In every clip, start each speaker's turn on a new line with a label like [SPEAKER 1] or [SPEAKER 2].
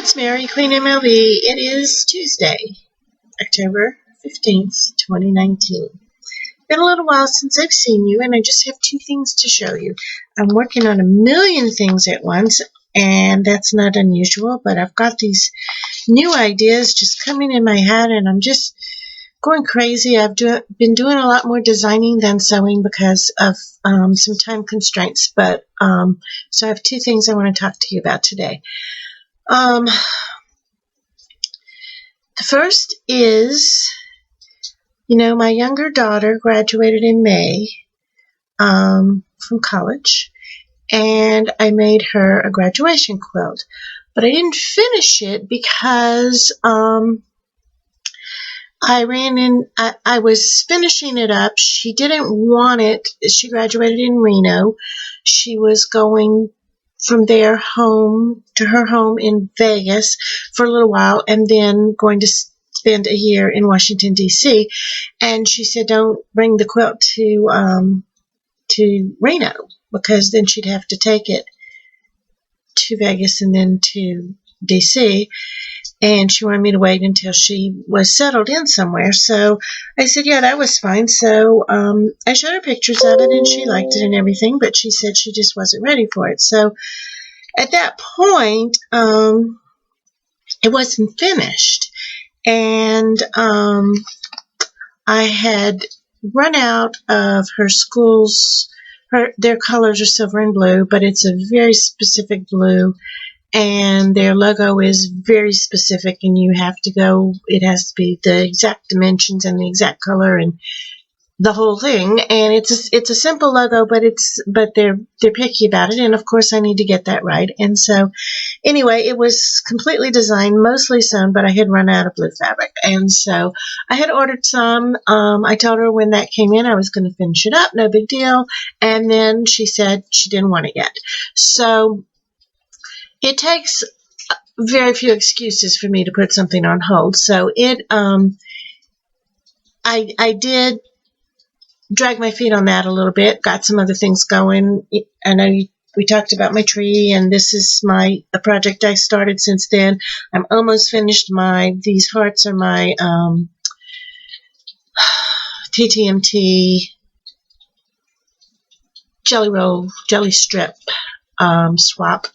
[SPEAKER 1] It's Mary, Queen MLB. It is Tuesday, October 15th, 2019. Been a little while since I've seen you, and I just have two things to show you. I'm working on a million things at once, and that's not unusual, but I've got these new ideas just coming in my head, and I'm just going crazy. I've been doing a lot more designing than sewing because of some time constraints, but so I have two things I want to talk to you about today. The first is, my younger daughter graduated in May from college, and I made her a graduation quilt. But I didn't finish it because I was finishing it up. She didn't want it. She graduated in Reno. She was going from there home to her home in Vegas for a little while, and then going to spend a year in Washington, D.C. And she said, don't bring the quilt to Reno, because then she'd have to take it to Vegas and then to D.C., and she wanted me to wait until she was settled in somewhere. So I said, yeah, that was fine. So I showed her pictures of it, and she liked it and everything, but she said she just wasn't ready for it. So at that point, it wasn't finished, and I had run out of her school's, their colors are silver and blue, but it's a very specific blue, and their logo is very specific, and you have to go, it has to be the exact dimensions and the exact color and the whole thing. And it's a simple logo, but they're picky about it, and of course I need to get that right. And so anyway, it was completely designed, mostly sewn, but I had run out of blue fabric, and so I had ordered some. I told her when that came in I was going to finish it up, no big deal, and then she said she didn't want it yet. So it takes very few excuses for me to put something on hold. So I did drag my feet on that a little bit, got some other things going. I know we talked about my tree, and this is a project I started since then. I'm almost finished. These hearts are my TTMT jelly strip swap.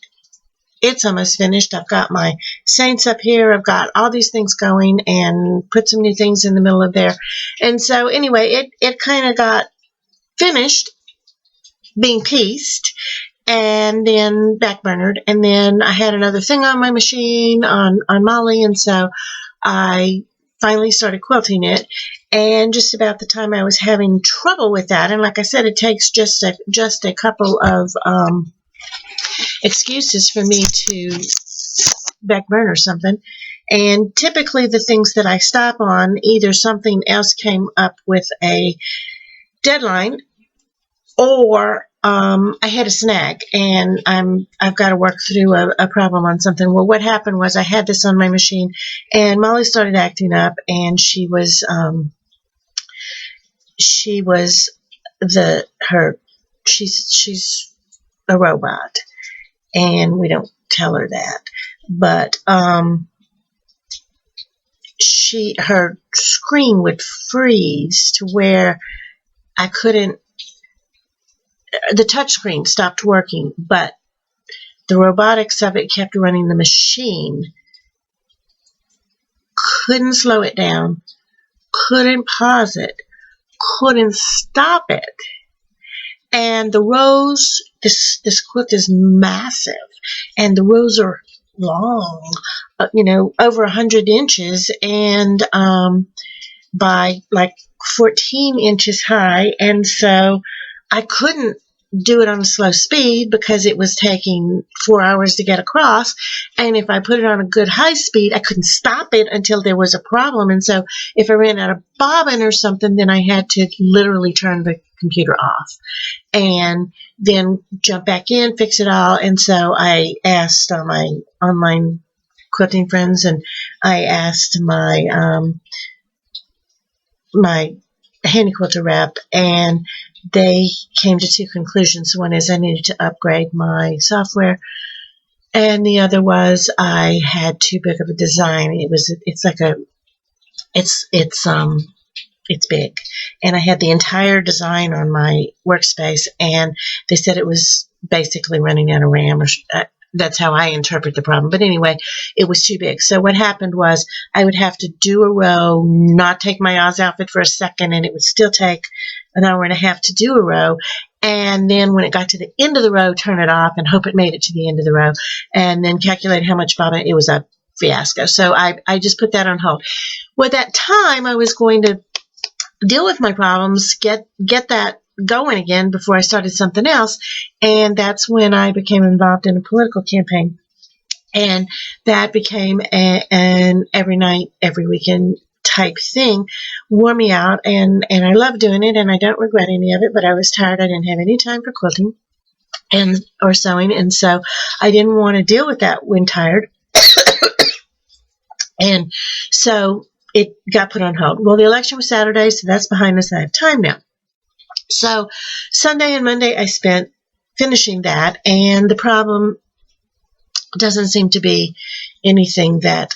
[SPEAKER 1] It's almost finished. I've got my saints up here. I've got all these things going, and put some new things in the middle of there. And so anyway, it kind of got finished being pieced, and then backburnered. And then I had another thing on my machine on Molly, and so I finally started quilting it. And just about the time I was having trouble with that, and like I said, it takes just a couple of excuses for me to backburner something. And typically the things that I stop on, either something else came up with a deadline, or I had a snag, and I've got to work through a problem on something. Well, what happened was I had this on my machine, and Molly started acting up, and she's a robot, and we don't tell her that, but her screen would freeze to where the touch screen stopped working, but the robotics of it kept running. The machine couldn't slow it down, couldn't pause it, couldn't stop it. And the rows, this quilt is massive, and the rows are long, over 100 inches, and by like 14 inches high. And so I couldn't do it on a slow speed because it was taking 4 hours to get across. And if I put it on a good high speed, I couldn't stop it until there was a problem. And so if I ran out of bobbin or something, then I had to literally turn the computer off and then jump back in, fix it all. And so I asked my online quilting friends, and I asked my handy quilter rep, and they came to two conclusions. One is I needed to upgrade my software And the other was I had too big of a design. It's big, and I had the entire design on my workspace, and they said it was basically running out of RAM. That's how I interpret the problem. But anyway, it was too big. So what happened was I would have to do a row, not take my Oz outfit for a second, and it would still take an hour and a half to do a row. And then when it got to the end of the row, turn it off and hope it made it to the end of the row, and then calculate how much bobbin. It was a fiasco. So I just put that on hold. Well, at that time, I was going to deal with my problems, get that going again before I started something else. And that's when I became involved in a political campaign. And that became an every night, every weekend type thing. Wore me out, and I love doing it, and I don't regret any of it, but I was tired. I didn't have any time for quilting or sewing, and so I didn't want to deal with that when tired. And so it got put on hold. Well, the election was Saturday, so that's behind us. I have time now. So Sunday and Monday I spent finishing that, and the problem doesn't seem to be anything that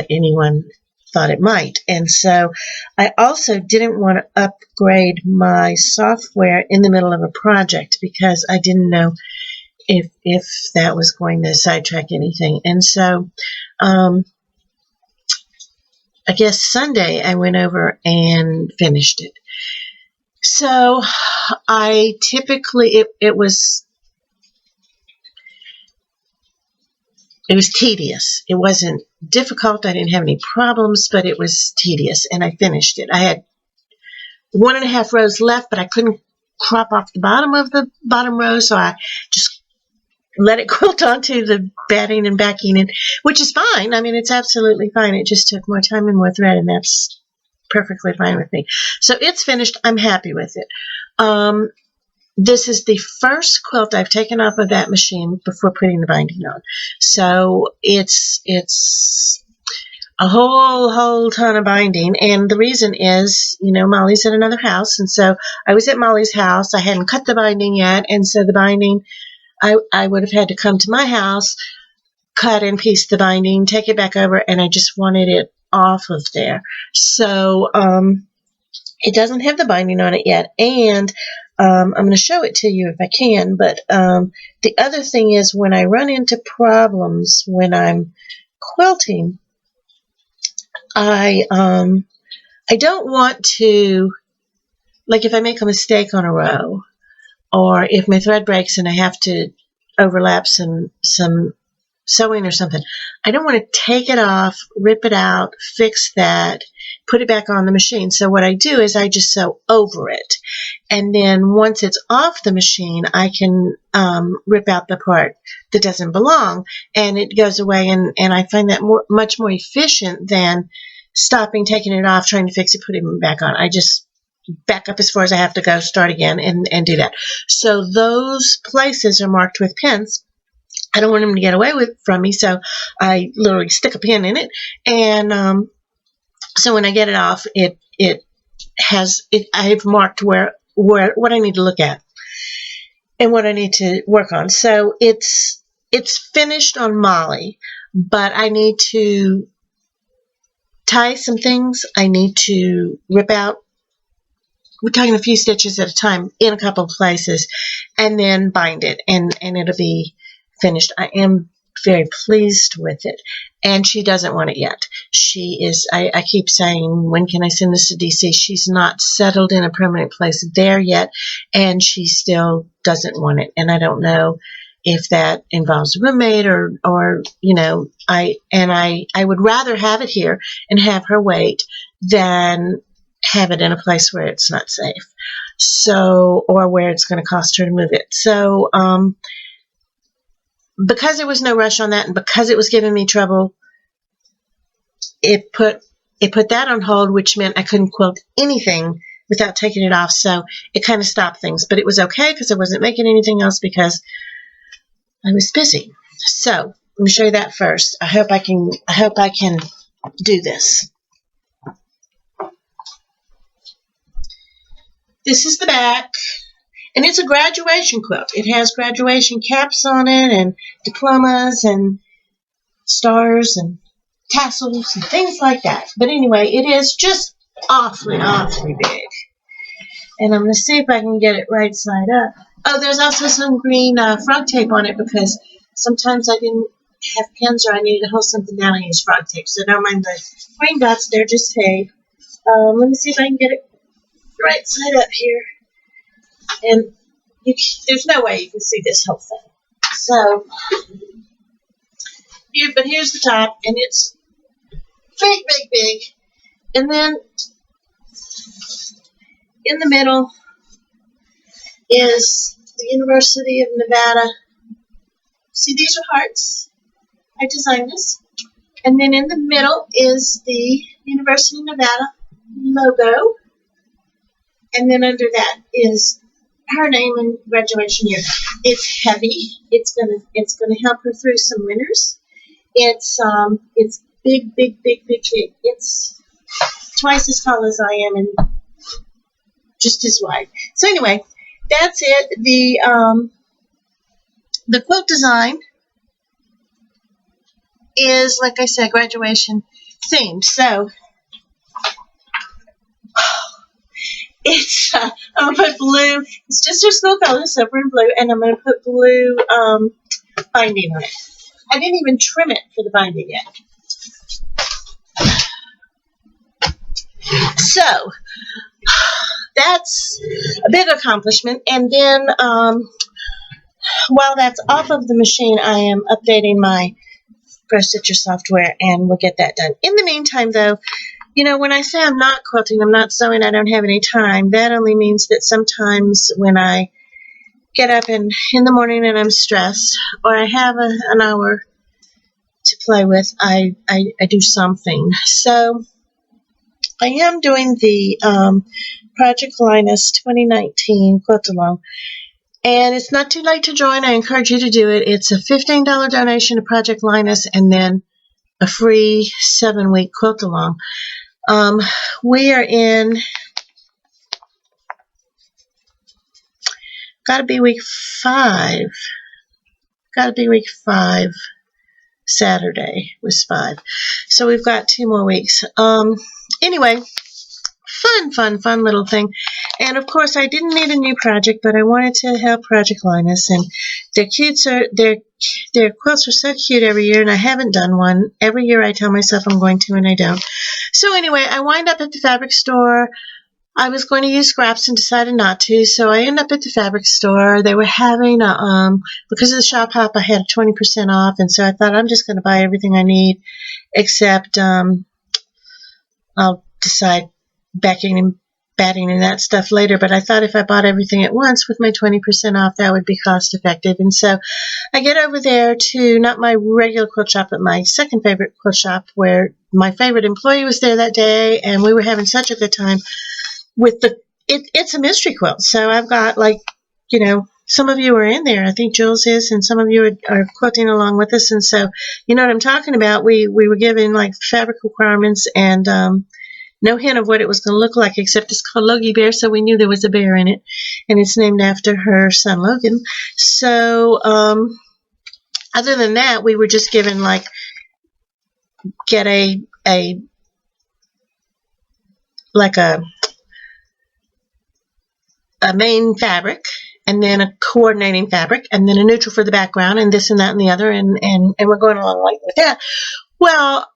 [SPEAKER 1] anyone thought it might. And so I also didn't want to upgrade my software in the middle of a project because I didn't know if that was going to sidetrack anything. And so I guess Sunday I went over and finished it. So I typically, it was tedious. It wasn't difficult. I didn't have any problems, but it was tedious, and I finished it. I had 1.5 rows left, but I couldn't crop off the bottom of the bottom row, so I just let it quilt onto the batting and backing, which is fine. I mean, it's absolutely fine. It just took more time and more thread, and that's perfectly fine with me. So it's finished. I'm happy with it. This is the first quilt I've taken off of that machine before putting the binding on. So it's a whole ton of binding, and the reason is, Molly's at another house, and so I was at Molly's house. I hadn't cut the binding yet, and so the binding, I would have had to come to my house, cut and piece the binding, take it back over, and I just wanted it off of there. So it doesn't have the binding on it yet, and I'm going to show it to you if I can, but the other thing is when I run into problems when I'm quilting, I don't want to, like if I make a mistake on a row, or if my thread breaks and I have to overlap some sewing or something, I don't want to take it off, rip it out, fix that, put it back on the machine. So what I do is I just sew over it. And then once it's off the machine, I can rip out the part that doesn't belong, and it goes away. And I find that much more efficient than stopping, taking it off, trying to fix it, putting it back on. I just back up as far as I have to go, start again, and do that. So those places are marked with pins. I don't want them to get away from me, so I literally stick a pin in it, and so when I get it off, I've marked where what I need to look at and what I need to work on. So it's finished on Molly, but I need to tie some things. I need to rip out. We're talking a few stitches at a time in a couple of places, and then bind it, and it'll be finished. I am very pleased with it, and she doesn't want it yet. She is, I keep saying, when can I send this to DC? She's not settled in a permanent place there yet, and she still doesn't want it, and I don't know if that involves a roommate or I would rather have it here and have her wait than have it in a place where it's not safe, so, or where it's going to cost her to move it. So because there was no rush on that, and because it was giving me trouble, it put that on hold, which meant I couldn't quilt anything without taking it off. So it kind of stopped things, but it was okay because I wasn't making anything else because I was busy. So let me show you that first. I hope I can do this. This is the back, And it's a graduation quilt. It has graduation caps on it and diplomas and stars and tassels and things like that. But anyway, it is just awfully, awfully big. And I'm going to see if I can get it right side up. Oh, there's also some green frog tape on it because sometimes I didn't have pins or I needed to hold something down and use frog tape. So don't mind the green dots, they're just tape. Let me see if I can get it right side up here. And there's no way you can see this whole thing. So, but here's the top, and it's big, big, big. And then in the middle is the University of Nevada. See, these are hearts. I designed this. And then in the middle is the University of Nevada logo. And then under that is her name and graduation year. It's heavy. It's gonna help her through some winters. It's big, big, big, big, big. It's twice as tall as I am and just as wide. So anyway, that's it. The quilt design is, like I said, graduation themed. So it's I'm gonna put blue. It's just her school color, silver and blue, and I'm gonna put blue binding on it. I didn't even trim it for the binding yet. So that's a big accomplishment. And then while that's off of the machine, I am updating my Pro Stitcher software, and we'll get that done. In the meantime, though, you know, when I say I'm not quilting, I'm not sewing, I don't have any time, that only means that sometimes when I get up in the morning and I'm stressed, or I have an hour to play with, I do something. So I am doing the Project Linus 2019 quilt along. And it's not too late to join. I encourage you to do it. It's a $15 donation to Project Linus and then a free 7-week quilt along. We are in, got to be week 5. Got to be week 5. Saturday was 5. So we've got 2 more weeks. Anyway, fun little thing. And of course, I didn't need a new project, but I wanted to help Project Linus. And their quilts are so cute every year, and I haven't done one. Every year I tell myself I'm going to, and I don't. So anyway, I wind up at the fabric store. I was going to use scraps and decided not to, so I ended up at the fabric store. They were having because of the shop hop, I had 20% off, and so I thought I'm just going to buy everything I need, except I'll decide backing and batting and that stuff later. But I thought if I bought everything at once with my 20% off, that would be cost effective. And so I get over there to not my regular quilt shop, but my second favorite quilt shop, where my favorite employee was there that day, and we were having such a good time with it's a mystery quilt. So I've got, like, you know, some of you are in there. I think Jules is, and some of you are quilting along with us. And so you know what I'm talking about. We were given like fabric requirements and no hint of what it was going to look like, except it's called Logie Bear, so we knew there was a bear in it, and it's named after her son Logan. So other than that, we were just given, like, get a main fabric, and then a coordinating fabric, and then a neutral for the background, and this and that and the other, and we're going along like with that. Well,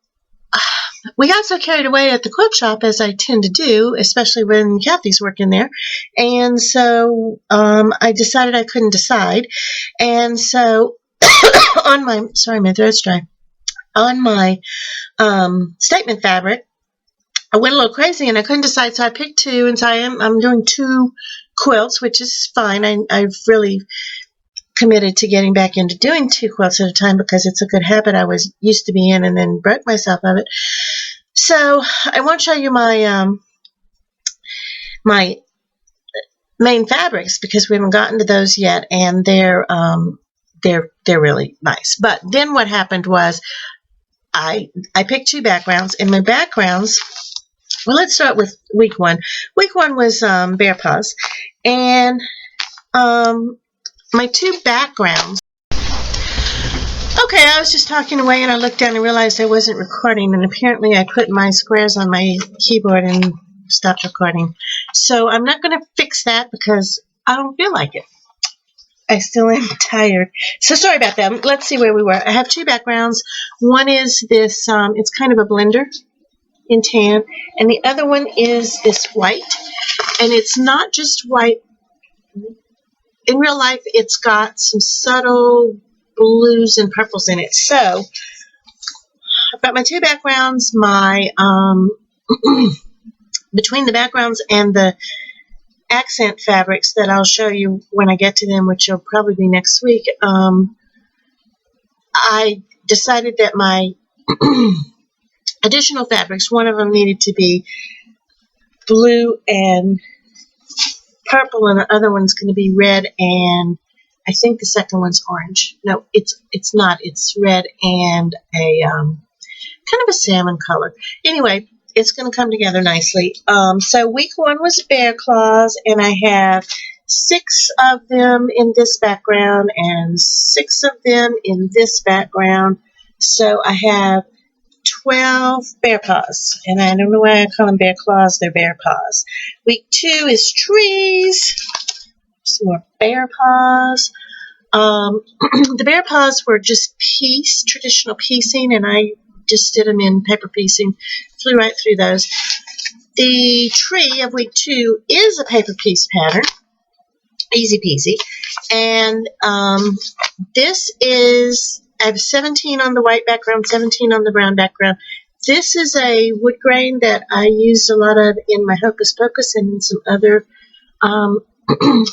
[SPEAKER 1] we got so carried away at the quilt shop, as I tend to do, especially when Kathy's working there, and so I decided I couldn't decide, and so on my, sorry, my throat's dry, on my statement fabric, I went a little crazy and I couldn't decide, so I picked 2, and so I'm doing 2 quilts, which is fine. I've really committed to getting back into doing 2 quilts at a time because it's a good habit I was used to be in and then broke myself of it. So I won't show you my my main fabrics because we haven't gotten to those yet, and they're really nice. But then what happened was I picked 2 backgrounds, and my backgrounds, well, let's start with week 1. Week 1 was bear paws, and my two backgrounds. Okay, I was just talking away and I looked down and realized I wasn't recording, and apparently I put my squares on my keyboard and stopped recording. So I'm not going to fix that because I don't feel like it. I still am tired. So sorry about that. Let's see where we were. I have two backgrounds. One is this, it's kind of a blender in tan, and the other one is this white. And it's not just white. In real life, it's got some subtle blues and purples in it. So I've got my two backgrounds, my between the backgrounds and the accent fabrics that I'll show you when I get to them, which will probably be next week. I decided that my additional fabrics, one of them needed to be blue and purple, and the other one's going to be red, and I think the second one's orange. No, it's not. It's red and a kind of a salmon color. Anyway, it's going to come together nicely. So week one was bear claws, and I have 6 of them in this background and 6 of them in this background. So I have 12 bear paws, and I don't know why I call them bear claws. They're bear paws. Week 2 is trees. Some more bear paws. The bear paws were just traditional piecing, and I just did them in paper piecing, flew right through those. The tree of week 2 is a paper piece pattern, easy peasy, and this is, I have 17 on the white background, 17 on the brown background. This is a wood grain that I used a lot of in my Hocus Pocus and in some other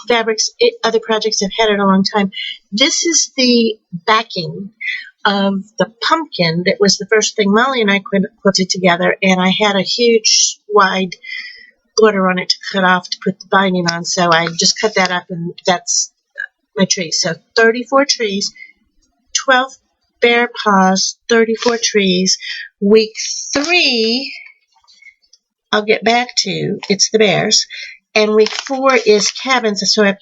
[SPEAKER 1] fabrics, other projects I've had it a long time. This is the backing of the pumpkin that was the first thing Molly and I quilted together, and I had a huge wide border on it to cut off to put the binding on, so I just cut that up, and that's my tree. So 34 trees, 12 bear paws, 34 trees. Week 3, I'll get back to, it's the bears, and week 4 is cabins, so I have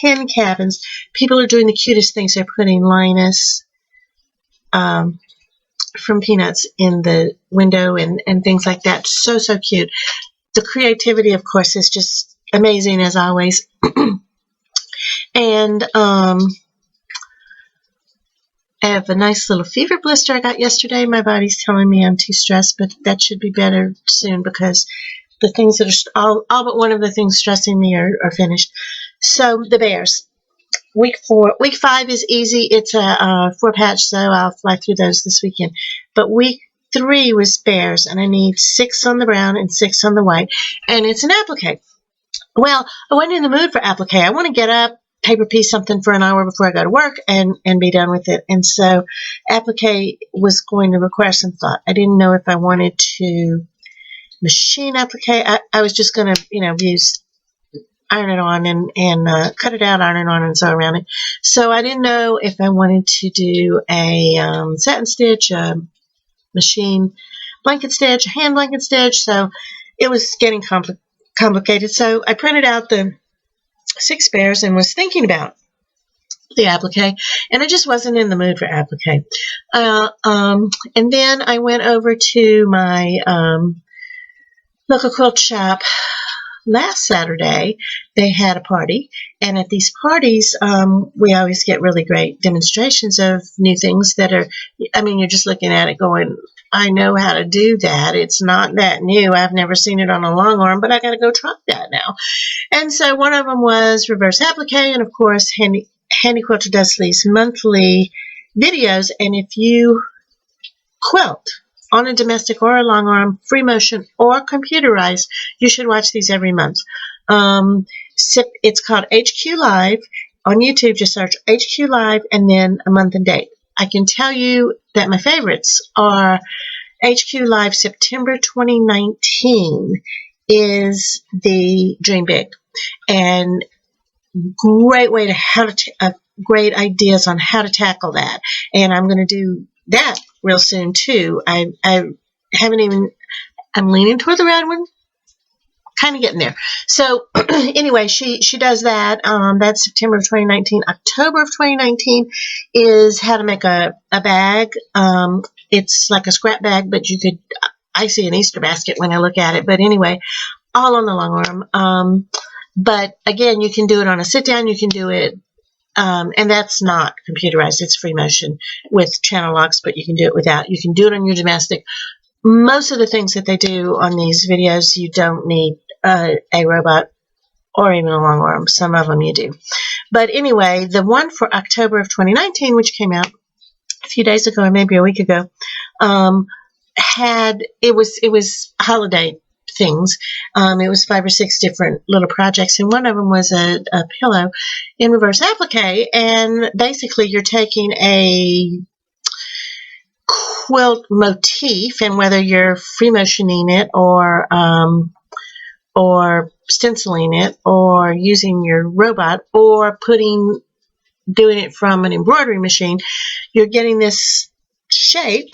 [SPEAKER 1] 10 cabins. People are doing the cutest things. They're putting Linus from Peanuts in the window and things like that. So cute. The creativity, of course, is just amazing as always. And I have a nice little fever blister I got yesterday. My body's telling me I'm too stressed, but that should be better soon because the things that are all but one of the things stressing me are finished. So the bears. Week 5 is easy. It's a 4-patch, so I'll fly through those this weekend. But week 3 was bears, and I need 6 on the brown and 6 on the white, and it's an applique. Well, I wasn't in the mood for applique. I want to get up, paper piece something for an hour before I go to work, and be done with it. And so applique was going to require some thought. I didn't know if I wanted to machine applique. I was just going to, use iron it on and cut it out, iron it on, and sew around it. So I didn't know if I wanted to do a satin stitch, a machine blanket stitch, a hand blanket stitch. So it was getting complicated. So I printed out the 6 bears and was thinking about the applique, and I just wasn't in the mood for applique. And then I went over to my local quilt shop last Saturday. They had a party, and at these parties, we always get really great demonstrations of new things that are, you're just looking at it going, I know how to do that. It's not that new. I've never seen it on a long arm, but I got to go try that now. And so one of them was reverse applique, and of course, Handy Quilter does these monthly videos, and if you quilt on a domestic or a long arm, free motion or computerized, you should watch these every month. It's called HQ Live. On YouTube, just search HQ Live and then a month and date. I can tell you that my favorites are HQ Live September 2019 is the Dream Big, and great way to have great ideas on how to tackle that. And I'm going to do that real soon too. I haven't even, I'm leaning toward the red one, kind of getting there. So anyway, she does that. That's September of 2019. October of 2019 is how to make a bag. It's like a scrap bag, but you could, I see an Easter basket when I look at it. But anyway, all on the long arm. But again, you can do it on a sit down. You can do it, and that's not computerized. It's free motion with channel locks, but you can do it without. You can do it on your domestic. Most of the things that they do on these videos, you don't need a robot or even a long arm. Some of them you do. But anyway, the one for October of 2019, which came out a few days ago or maybe a week ago, it was holiday things. It was 5 or 6 different little projects, and one of them was a pillow in reverse applique. And basically, you're taking a quilt motif, and whether you're free motioning it or stenciling it or using your robot or doing it from an embroidery machine, you're getting this shape.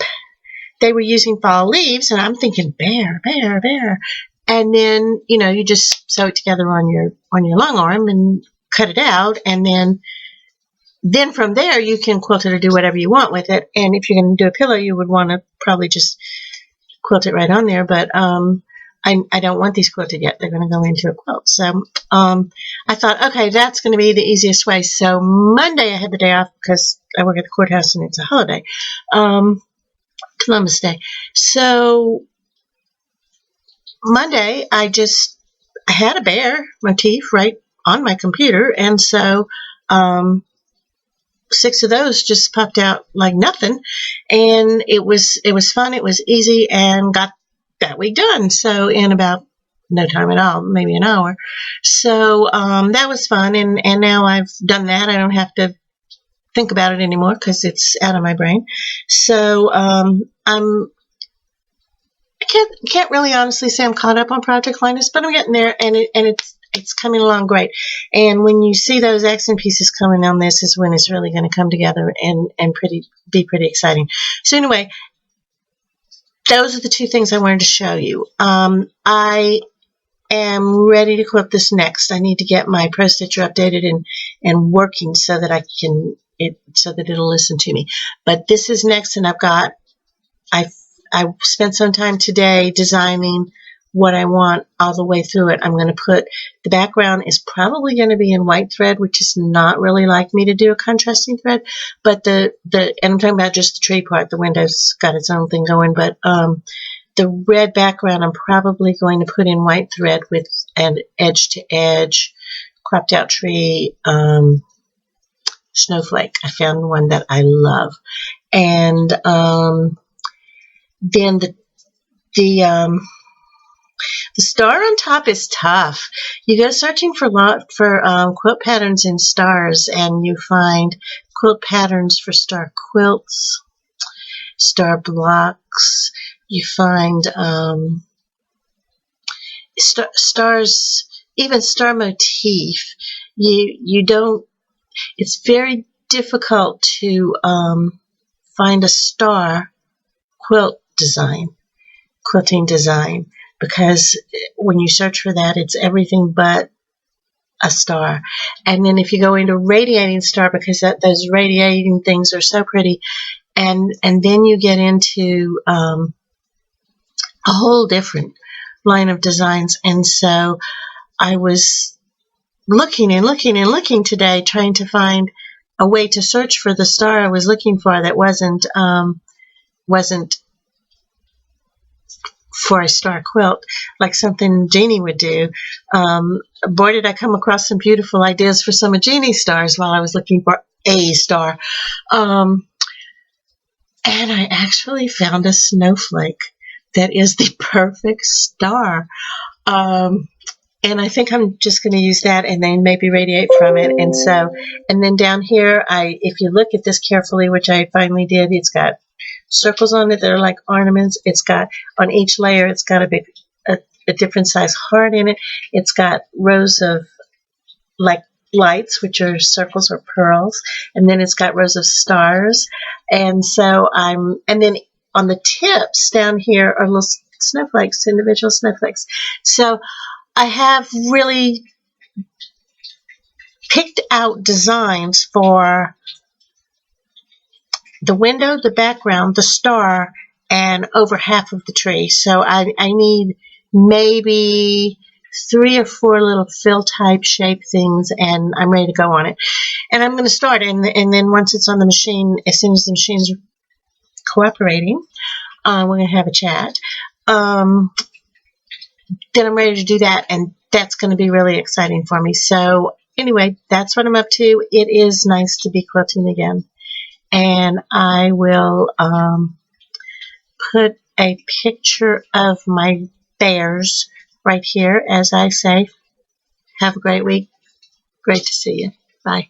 [SPEAKER 1] They were using fall leaves, and I'm thinking bear. And then, you just sew it together on your long arm and cut it out, and then from there you can quilt it or do whatever you want with it. And if you're going to do a pillow, you would want to probably just quilt it right on there. But I don't want these quilted yet. They're going to go into a quilt. So I thought, okay, that's going to be the easiest way. So Monday I had the day off because I work at the courthouse and it's a holiday, Columbus Day. So Monday I had a bear motif right on my computer, and so 6 of those just popped out like nothing, and it was fun. It was easy, and got that week done. So in about no time at all, maybe an hour. So that was fun, and now I've done that. I don't have to think about it anymore because it's out of my brain. So I can't really honestly say I'm caught up on Project Linus, but I'm getting there, and it's coming along great. And when you see those accent pieces coming on, this is when it's really going to come together and be pretty exciting. So anyway, those are the 2 things I wanted to show you. I am ready to quilt this next. I need to get my Pro Stitcher updated and working so that so that it'll listen to me. But this is next, and I spent some time today designing what I want all the way through it. I'm going to put, the background is probably going to be in white thread, which is not really like me to do a contrasting thread, but and I'm talking about just the tree part. The window's got its own thing going, but the red background I'm probably going to put in white thread with an edge to edge cropped out tree snowflake. I found one that I love. And then the star on top is tough. You go searching for quilt patterns in stars, and you find quilt patterns for star quilts, star blocks. You find stars, even star motif. You don't. It's very difficult to find a star quilting design, because when you search for that, it's everything but a star. And then if you go into radiating star, because those radiating things are so pretty, and then you get into a whole different line of designs. And so I was looking and looking and looking today, trying to find a way to search for the star I was looking for that wasn't for a star quilt, like something Jeannie would do. Boy, did I come across some beautiful ideas for some of Jeannie's stars while I was looking for a star. And I actually found a snowflake that is the perfect star. And I think I'm just going to use that and then maybe radiate from it. And then down here, if you look at this carefully, which I finally did, it's got circles on it that are like ornaments. It's got, on each layer, it's got a different size heart in it. It's got rows of like lights, which are circles or pearls, and then it's got rows of stars. And then on the tips down here are little snowflakes, individual snowflakes. So I have really picked out designs for the window, the background, the star, and over half of the tree. So I need maybe 3 or 4 little fill type shape things, and I'm ready to go on it. And I'm going to start, and then once it's on the machine, as soon as the machine's cooperating, we're going to have a chat. Then I'm ready to do that, and that's going to be really exciting for me. So anyway, that's what I'm up to. It is nice to be quilting again. And I will put a picture of my bears right here as I say. Have a great week. Great to see you. Bye.